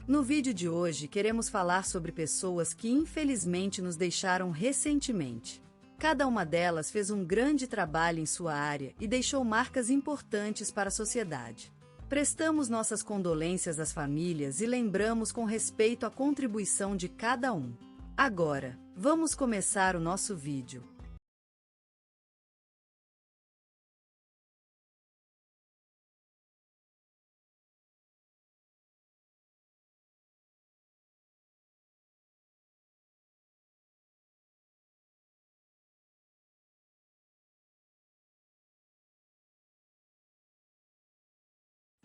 No vídeo de hoje queremos falar sobre pessoas que infelizmente nos deixaram recentemente. Cada uma delas fez um grande trabalho em sua área e deixou marcas importantes para a sociedade. Prestamos nossas condolências às famílias e lembramos com respeito a contribuição de cada um. Agora, vamos começar o nosso vídeo.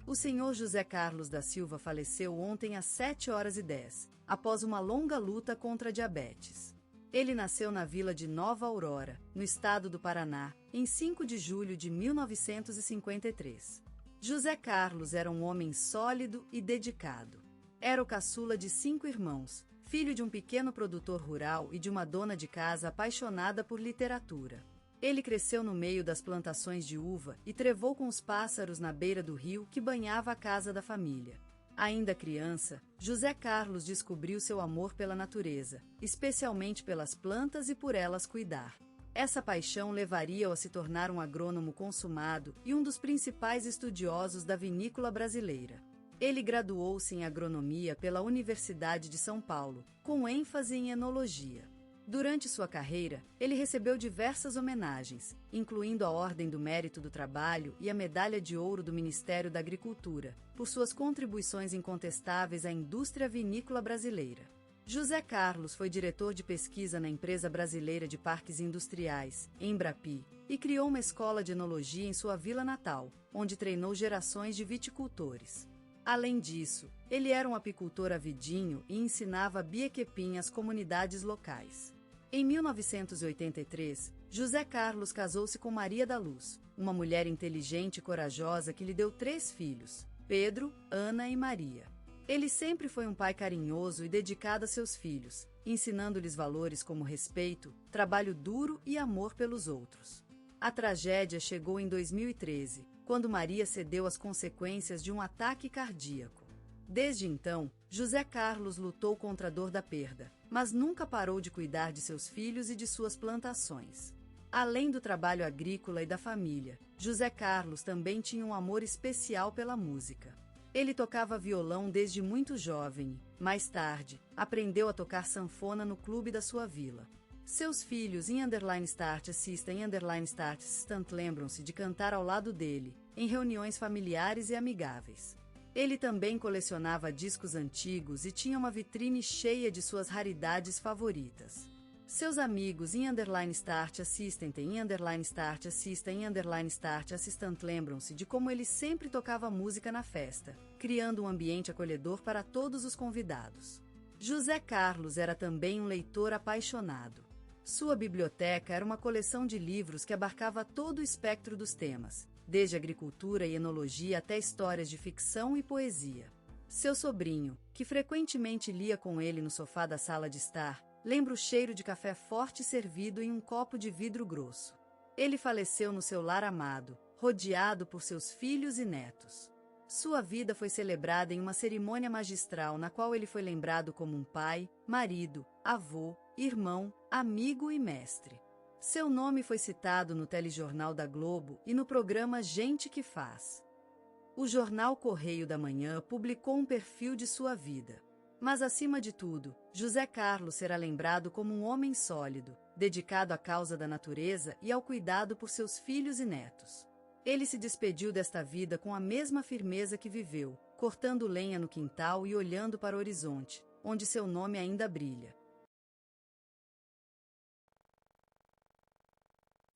O senhor José Carlos da Silva faleceu ontem às 7h10, após uma longa luta contra a diabetes. Ele nasceu na vila de Nova Aurora, no estado do Paraná, em 5 de julho de 1953. José Carlos era um homem sólido e dedicado. Era o caçula de 5 irmãos, filho de um pequeno produtor rural e de uma dona de casa apaixonada por literatura. Ele cresceu no meio das plantações de uva e trevou com os pássaros na beira do rio que banhava a casa da família. Ainda criança, José Carlos descobriu seu amor pela natureza, especialmente pelas plantas e por elas cuidar. Essa paixão levaria-o a se tornar um agrônomo consumado e um dos principais estudiosos da vinícola brasileira. Ele graduou-se em agronomia pela Universidade de São Paulo, com ênfase em enologia. Durante sua carreira, ele recebeu diversas homenagens, incluindo a Ordem do Mérito do Trabalho e a Medalha de Ouro do Ministério da Agricultura, por suas contribuições incontestáveis à indústria vinícola brasileira. José Carlos foi diretor de pesquisa na Empresa Brasileira de Parques Industriais, Embrapi, e criou uma escola de enologia em sua vila natal, onde treinou gerações de viticultores. Além disso, ele era um apicultor avidinho e ensinava biequepim às comunidades locais. Em 1983, José Carlos casou-se com Maria da Luz, uma mulher inteligente e corajosa que lhe deu 3 filhos, Pedro, Ana e Maria. Ele sempre foi um pai carinhoso e dedicado a seus filhos, ensinando-lhes valores como respeito, trabalho duro e amor pelos outros. A tragédia chegou em 2013, quando Maria cedeu às consequências de um ataque cardíaco. Desde então, José Carlos lutou contra a dor da perda, mas nunca parou de cuidar de seus filhos e de suas plantações. Além do trabalho agrícola e da família, José Carlos também tinha um amor especial pela música. Ele tocava violão desde muito jovem e, mais tarde, aprendeu a tocar sanfona no clube da sua vila. Seus filhos _start assistem _start assistant lembram-se de cantar ao lado dele, em reuniões familiares e amigáveis. Ele também colecionava discos antigos e tinha uma vitrine cheia de suas raridades favoritas. Seus amigos _start assistant _start assistant lembram-se de como ele sempre tocava música na festa, criando um ambiente acolhedor para todos os convidados. José Carlos era também um leitor apaixonado. Sua biblioteca era uma coleção de livros que abarcava todo o espectro dos temas, desde agricultura e enologia até histórias de ficção e poesia. Seu sobrinho, que frequentemente lia com ele no sofá da sala de estar, lembra o cheiro de café forte servido em um copo de vidro grosso. Ele faleceu no seu lar amado, rodeado por seus filhos e netos. Sua vida foi celebrada em uma cerimônia magistral na qual ele foi lembrado como um pai, marido, avô, irmão, amigo e mestre. Seu nome foi citado no telejornal da Globo e no programa Gente que Faz. O jornal Correio da Manhã publicou um perfil de sua vida. Mas, acima de tudo, José Carlos será lembrado como um homem sólido, dedicado à causa da natureza e ao cuidado por seus filhos e netos. Ele se despediu desta vida com a mesma firmeza que viveu, cortando lenha no quintal e olhando para o horizonte, onde seu nome ainda brilha.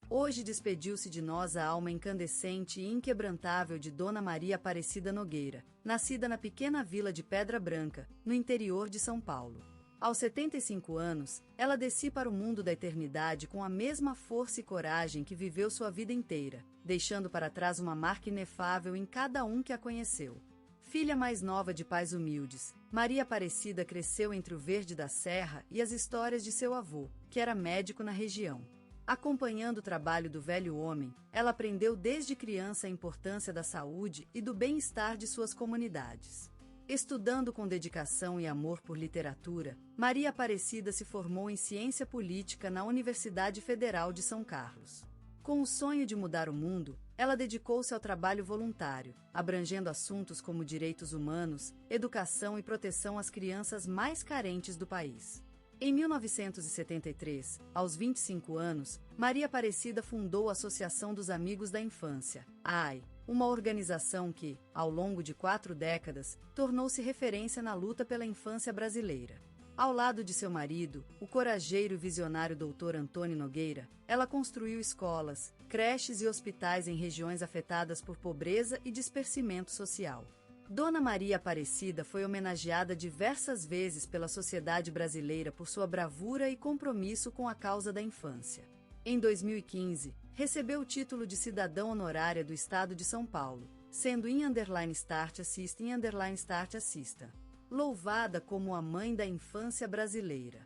Hoje despediu-se de nós a alma incandescente e inquebrantável de Dona Maria Aparecida Nogueira, nascida na pequena vila de Pedra Branca, no interior de São Paulo. Aos 75 anos, ela descia para o mundo da eternidade com a mesma força e coragem que viveu sua vida inteira, deixando para trás uma marca inefável em cada um que a conheceu. Filha mais nova de pais humildes, Maria Aparecida cresceu entre o verde da serra e as histórias de seu avô, que era médico na região. Acompanhando o trabalho do velho homem, ela aprendeu desde criança a importância da saúde e do bem-estar de suas comunidades. Estudando com dedicação e amor por literatura, Maria Aparecida se formou em ciência política na Universidade Federal de São Carlos. Com o sonho de mudar o mundo, ela dedicou-se ao trabalho voluntário, abrangendo assuntos como direitos humanos, educação e proteção às crianças mais carentes do país. Em 1973, aos 25 anos, Maria Aparecida fundou a Associação dos Amigos da Infância, AI, uma organização que, ao longo de 4 décadas, tornou-se referência na luta pela infância brasileira. Ao lado de seu marido, o corajeiro e visionário Dr. Antônio Nogueira, ela construiu escolas, creches e hospitais em regiões afetadas por pobreza e dispersimento social. Dona Maria Aparecida foi homenageada diversas vezes pela sociedade brasileira por sua bravura e compromisso com a causa da infância. Em 2015, recebeu o título de cidadã honorária do Estado de São Paulo, sendo *Start Assista, louvada como a mãe da infância brasileira.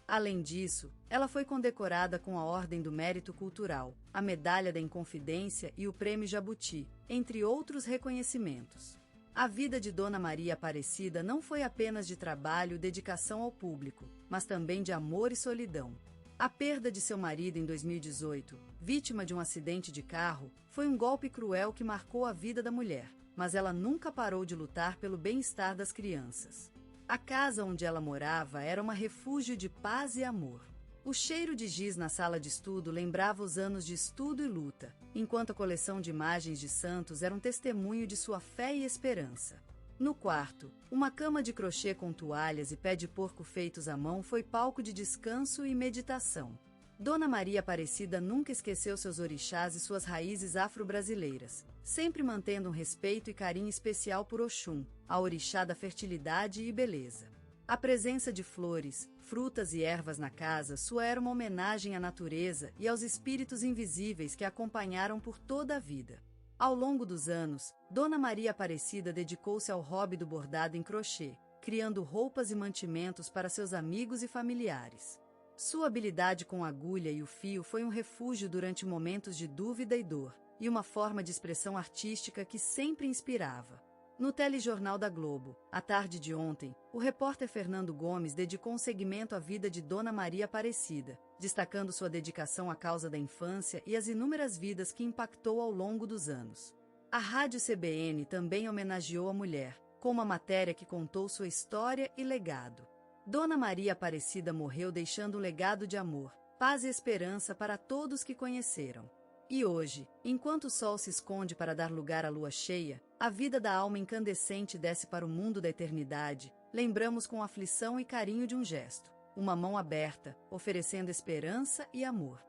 Além disso, ela foi condecorada com a Ordem do Mérito Cultural, a Medalha da Inconfidência e o Prêmio Jabuti, entre outros reconhecimentos. A vida de Dona Maria Aparecida não foi apenas de trabalho e dedicação ao público, mas também de amor e solidão. A perda de seu marido em 2018, vítima de um acidente de carro, foi um golpe cruel que marcou a vida da mulher, mas ela nunca parou de lutar pelo bem-estar das crianças. A casa onde ela morava era um refúgio de paz e amor. O cheiro de giz na sala de estudo lembrava os anos de estudo e luta, enquanto a coleção de imagens de santos era um testemunho de sua fé e esperança. No quarto, uma cama de crochê com toalhas e pé de porco feitos à mão foi palco de descanso e meditação. Dona Maria Aparecida nunca esqueceu seus orixás e suas raízes afro-brasileiras, sempre mantendo um respeito e carinho especial por Oxum, a orixá da fertilidade e beleza. A presença de flores, frutas e ervas na casa sua era uma homenagem à natureza e aos espíritos invisíveis que a acompanharam por toda a vida. Ao longo dos anos, Dona Maria Aparecida dedicou-se ao hobby do bordado em crochê, criando roupas e mantimentos para seus amigos e familiares. Sua habilidade com a agulha e o fio foi um refúgio durante momentos de dúvida e dor, e uma forma de expressão artística que sempre inspirava. No telejornal da Globo, à tarde de ontem, o repórter Fernando Gomes dedicou um segmento à vida de Dona Maria Aparecida, destacando sua dedicação à causa da infância e as inúmeras vidas que impactou ao longo dos anos. A Rádio CBN também homenageou a mulher, com uma matéria que contou sua história e legado. Dona Maria Aparecida morreu deixando um legado de amor, paz e esperança para todos que conheceram. E hoje, enquanto o sol se esconde para dar lugar à lua cheia, a vida da alma incandescente desce para o mundo da eternidade, lembramos com aflição e carinho de um gesto, uma mão aberta, oferecendo esperança e amor.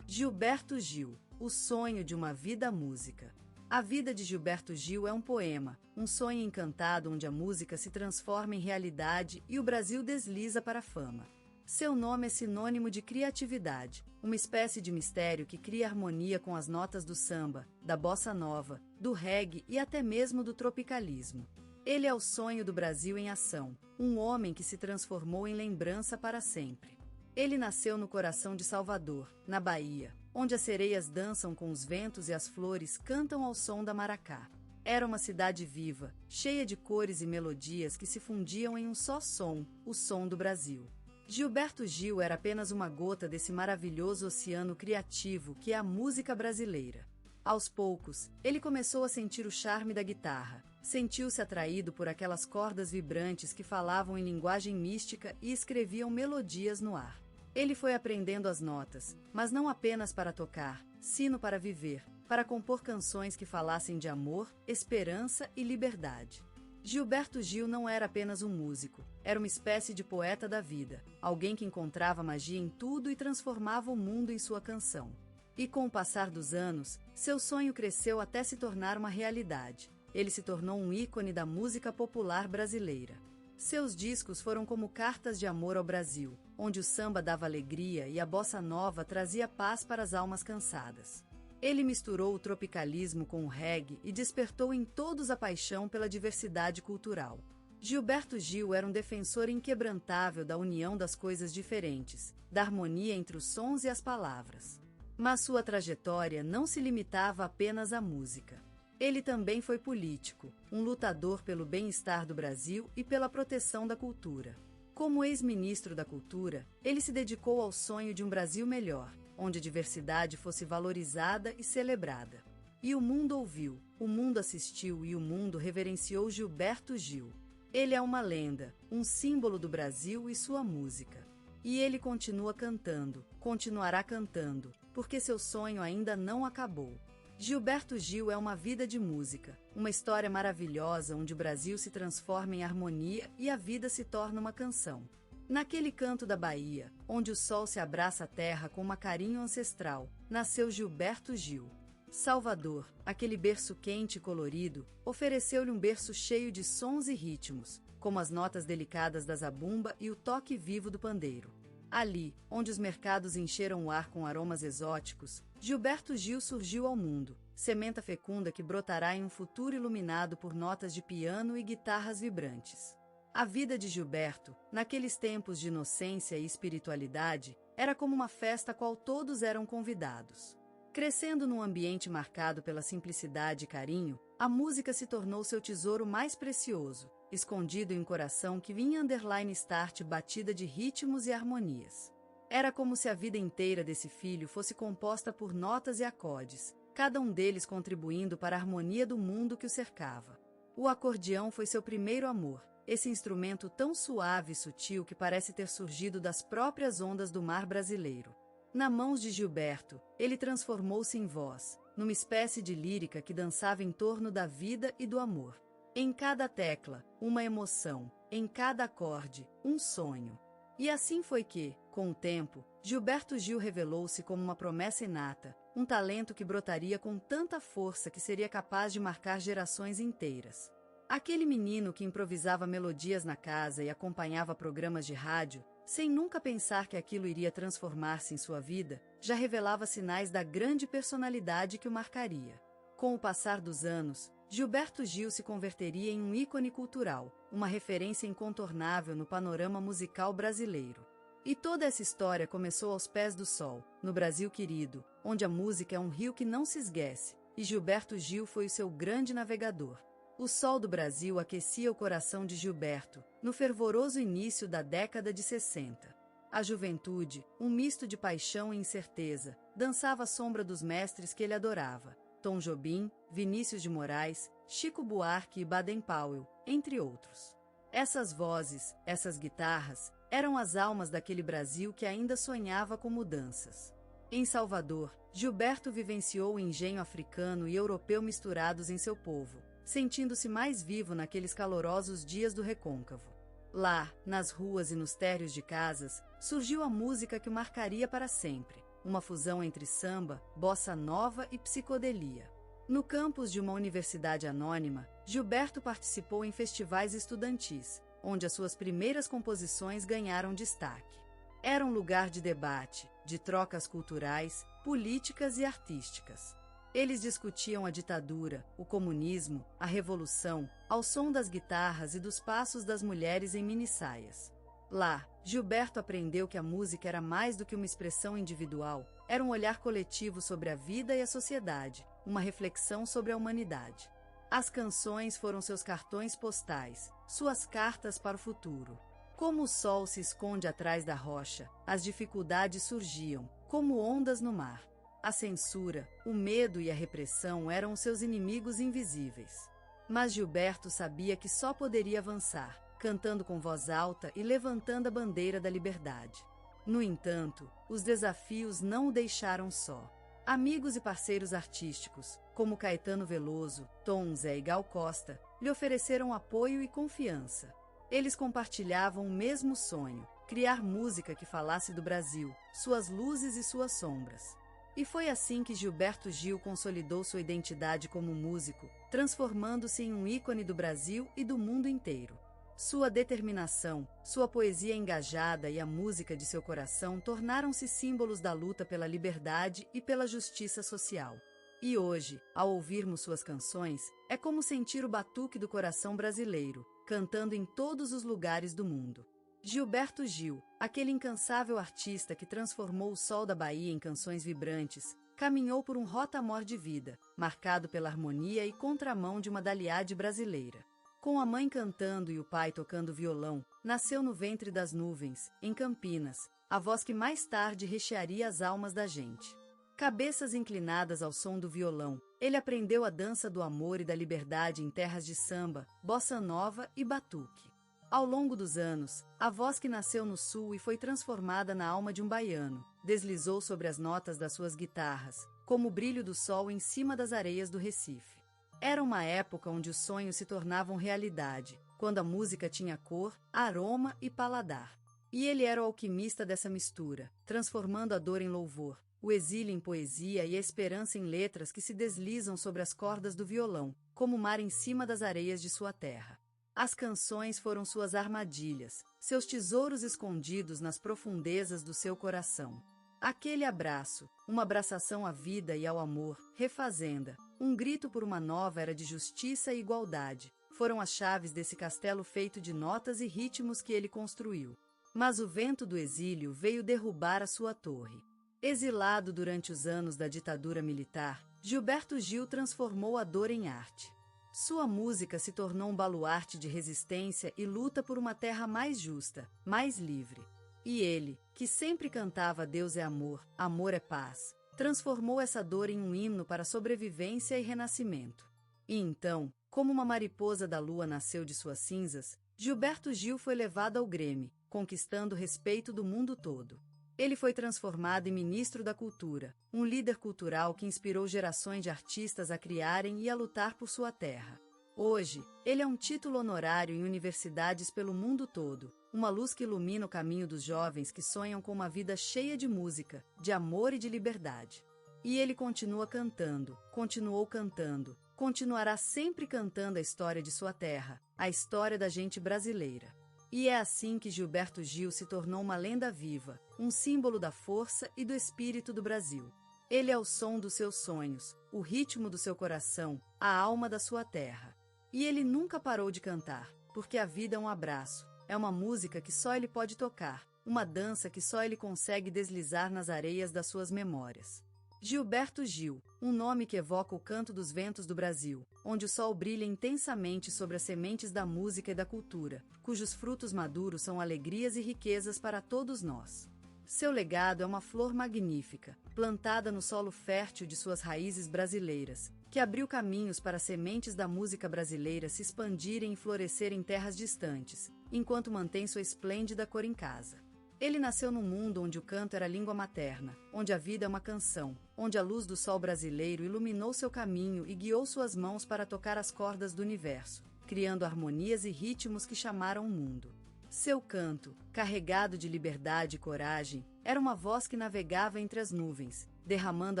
Gilberto Gil, o sonho de uma vida música. A vida de Gilberto Gil é um poema, um sonho encantado onde a música se transforma em realidade e o Brasil desliza para a fama. Seu nome é sinônimo de criatividade, uma espécie de mistério que cria harmonia com as notas do samba, da bossa nova, do reggae e até mesmo do tropicalismo. Ele é o sonho do Brasil em ação, um homem que se transformou em lembrança para sempre. Ele nasceu no coração de Salvador, na Bahia, onde as sereias dançam com os ventos e as flores cantam ao som da maracá. Era uma cidade viva, cheia de cores e melodias que se fundiam em um só som, o som do Brasil. Gilberto Gil era apenas uma gota desse maravilhoso oceano criativo que é a música brasileira. Aos poucos, ele começou a sentir o charme da guitarra, sentiu-se atraído por aquelas cordas vibrantes que falavam em linguagem mística e escreviam melodias no ar. Ele foi aprendendo as notas, mas não apenas para tocar, sino para viver, para compor canções que falassem de amor, esperança e liberdade. Gilberto Gil não era apenas um músico, era uma espécie de poeta da vida, alguém que encontrava magia em tudo e transformava o mundo em sua canção. E com o passar dos anos, seu sonho cresceu até se tornar uma realidade. Ele se tornou um ícone da música popular brasileira. Seus discos foram como cartas de amor ao Brasil, onde o samba dava alegria e a bossa nova trazia paz para as almas cansadas. Ele misturou o tropicalismo com o reggae e despertou em todos a paixão pela diversidade cultural. Gilberto Gil era um defensor inquebrantável da união das coisas diferentes, da harmonia entre os sons e as palavras. Mas sua trajetória não se limitava apenas à música. Ele também foi político, um lutador pelo bem-estar do Brasil e pela proteção da cultura. Como ex-ministro da Cultura, ele se dedicou ao sonho de um Brasil melhor, onde a diversidade fosse valorizada e celebrada. E o mundo ouviu, o mundo assistiu e o mundo reverenciou Gilberto Gil. Ele é uma lenda, um símbolo do Brasil e sua música. E ele continua cantando, continuará cantando, porque seu sonho ainda não acabou. Gilberto Gil é uma vida de música, uma história maravilhosa onde o Brasil se transforma em harmonia e a vida se torna uma canção. Naquele canto da Bahia, onde o sol se abraça a terra com um carinho ancestral, nasceu Gilberto Gil. Salvador, aquele berço quente e colorido, ofereceu-lhe um berço cheio de sons e ritmos, como as notas delicadas da zabumba e o toque vivo do pandeiro. Ali, onde os mercados encheram o ar com aromas exóticos, Gilberto Gil surgiu ao mundo, sementa fecunda que brotará em um futuro iluminado por notas de piano e guitarras vibrantes. A vida de Gilberto, naqueles tempos de inocência e espiritualidade, era como uma festa a qual todos eram convidados. Crescendo num ambiente marcado pela simplicidade e carinho, a música se tornou seu tesouro mais precioso, escondido em um coração que vinha start batida de ritmos e harmonias. Era como se a vida inteira desse filho fosse composta por notas e acordes, cada um deles contribuindo para a harmonia do mundo que o cercava. O acordeão foi seu primeiro amor, esse instrumento tão suave e sutil que parece ter surgido das próprias ondas do mar brasileiro. Nas mãos de Gilberto, ele transformou-se em voz, numa espécie de lírica que dançava em torno da vida e do amor. Em cada tecla, uma emoção, em cada acorde, um sonho. E assim foi que, com o tempo, Gilberto Gil revelou-se como uma promessa inata, um talento que brotaria com tanta força que seria capaz de marcar gerações inteiras. Aquele menino que improvisava melodias na casa e acompanhava programas de rádio, sem nunca pensar que aquilo iria transformar-se em sua vida, já revelava sinais da grande personalidade que o marcaria. Com o passar dos anos, Gilberto Gil se converteria em um ícone cultural, uma referência incontornável no panorama musical brasileiro. E toda essa história começou aos pés do sol, no Brasil querido, onde a música é um rio que não se esquece, e Gilberto Gil foi o seu grande navegador. O sol do Brasil aquecia o coração de Gilberto, no fervoroso início da década de 60. A juventude, um misto de paixão e incerteza, dançava à sombra dos mestres que ele adorava, Tom Jobim, Vinícius de Moraes, Chico Buarque e Baden-Powell, entre outros. Essas vozes, essas guitarras, eram as almas daquele Brasil que ainda sonhava com mudanças. Em Salvador, Gilberto vivenciou o engenho africano e europeu misturados em seu povo, sentindo-se mais vivo naqueles calorosos dias do recôncavo. Lá, nas ruas e nos térreos de casas, surgiu a música que o marcaria para sempre, uma fusão entre samba, bossa nova e psicodelia. No campus de uma universidade anônima, Gilberto participou em festivais estudantis, onde as suas primeiras composições ganharam destaque. Era um lugar de debate, de trocas culturais, políticas e artísticas. Eles discutiam a ditadura, o comunismo, a revolução, ao som das guitarras e dos passos das mulheres em minissaias. Lá, Gilberto aprendeu que a música era mais do que uma expressão individual, era um olhar coletivo sobre a vida e a sociedade, uma reflexão sobre a humanidade. As canções foram seus cartões postais, suas cartas para o futuro. Como o sol se esconde atrás da rocha, as dificuldades surgiam, como ondas no mar. A censura, o medo e a repressão eram seus inimigos invisíveis. Mas Gilberto sabia que só poderia avançar, cantando com voz alta e levantando a bandeira da liberdade. No entanto, os desafios não o deixaram só. Amigos e parceiros artísticos, como Caetano Veloso, Tom Zé e Gal Costa, lhe ofereceram apoio e confiança. Eles compartilhavam o mesmo sonho, criar música que falasse do Brasil, suas luzes e suas sombras. E foi assim que Gilberto Gil consolidou sua identidade como músico, transformando-se em um ícone do Brasil e do mundo inteiro. Sua determinação, sua poesia engajada e a música de seu coração tornaram-se símbolos da luta pela liberdade e pela justiça social. E hoje, ao ouvirmos suas canções, é como sentir o batuque do coração brasileiro, cantando em todos os lugares do mundo. Gilberto Gil, aquele incansável artista que transformou o sol da Bahia em canções vibrantes, caminhou por um rotamor de vida, marcado pela harmonia e contramão de uma daliade brasileira. Com a mãe cantando e o pai tocando violão, nasceu no ventre das nuvens, em Campinas, a voz que mais tarde rechearia as almas da gente. Cabeças inclinadas ao som do violão, ele aprendeu a dança do amor e da liberdade em terras de samba, bossa nova e batuque. Ao longo dos anos, a voz que nasceu no sul e foi transformada na alma de um baiano, deslizou sobre as notas das suas guitarras, como o brilho do sol em cima das areias do Recife. Era uma época onde os sonhos se tornavam realidade, quando a música tinha cor, aroma e paladar. E ele era o alquimista dessa mistura, transformando a dor em louvor, o exílio em poesia e a esperança em letras que se deslizam sobre as cordas do violão, como o mar em cima das areias de sua terra. As canções foram suas armadilhas, seus tesouros escondidos nas profundezas do seu coração. Aquele abraço, uma abraçação à vida e ao amor, refazenda, um grito por uma nova era de justiça e igualdade, foram as chaves desse castelo feito de notas e ritmos que ele construiu. Mas o vento do exílio veio derrubar a sua torre. Exilado durante os anos da ditadura militar, Gilberto Gil transformou a dor em arte. Sua música se tornou um baluarte de resistência e luta por uma terra mais justa, mais livre. E ele, que sempre cantava Deus é amor, amor é paz, transformou essa dor em um hino para sobrevivência e renascimento. E então, como uma mariposa da lua nasceu de suas cinzas, Gilberto Gil foi levado ao Grêmio, conquistando o respeito do mundo todo. Ele foi transformado em ministro da Cultura, um líder cultural que inspirou gerações de artistas a criarem e a lutar por sua terra. Hoje, ele é um título honorário em universidades pelo mundo todo, uma luz que ilumina o caminho dos jovens que sonham com uma vida cheia de música, de amor e de liberdade. E ele continua cantando, continuou cantando, continuará sempre cantando a história de sua terra, a história da gente brasileira. E é assim que Gilberto Gil se tornou uma lenda viva, um símbolo da força e do espírito do Brasil. Ele é o som dos seus sonhos, o ritmo do seu coração, a alma da sua terra. E ele nunca parou de cantar, porque a vida é um abraço, é uma música que só ele pode tocar, uma dança que só ele consegue deslizar nas areias das suas memórias. Gilberto Gil, um nome que evoca o canto dos ventos do Brasil, onde o sol brilha intensamente sobre as sementes da música e da cultura, cujos frutos maduros são alegrias e riquezas para todos nós. Seu legado é uma flor magnífica, plantada no solo fértil de suas raízes brasileiras, que abriu caminhos para as sementes da música brasileira se expandirem e florescerem em terras distantes, enquanto mantém sua esplêndida cor em casa. Ele nasceu num mundo onde o canto era língua materna, onde a vida é uma canção, onde a luz do sol brasileiro iluminou seu caminho e guiou suas mãos para tocar as cordas do universo, criando harmonias e ritmos que chamaram o mundo. Seu canto, carregado de liberdade e coragem, era uma voz que navegava entre as nuvens, derramando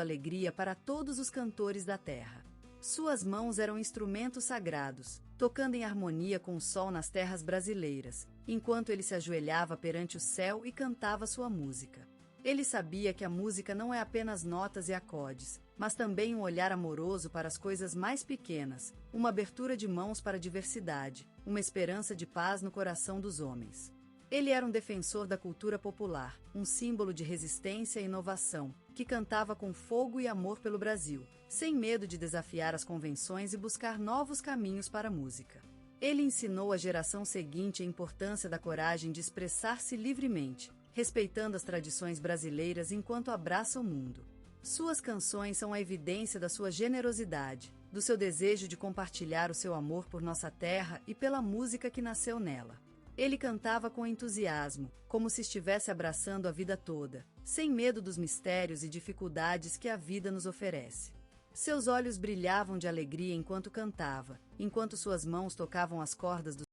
alegria para todos os cantores da terra. Suas mãos eram instrumentos sagrados, tocando em harmonia com o sol nas terras brasileiras, enquanto ele se ajoelhava perante o céu e cantava sua música. Ele sabia que a música não é apenas notas e acordes, mas também um olhar amoroso para as coisas mais pequenas, uma abertura de mãos para a diversidade, uma esperança de paz no coração dos homens. Ele era um defensor da cultura popular, um símbolo de resistência e inovação, que cantava com fogo e amor pelo Brasil, sem medo de desafiar as convenções e buscar novos caminhos para a música. Ele ensinou à geração seguinte a importância da coragem de expressar-se livremente, respeitando as tradições brasileiras enquanto abraça o mundo. Suas canções são a evidência da sua generosidade, do seu desejo de compartilhar o seu amor por nossa terra e pela música que nasceu nela. Ele cantava com entusiasmo, como se estivesse abraçando a vida toda, sem medo dos mistérios e dificuldades que a vida nos oferece. Seus olhos brilhavam de alegria enquanto cantava, enquanto suas mãos tocavam as cordas do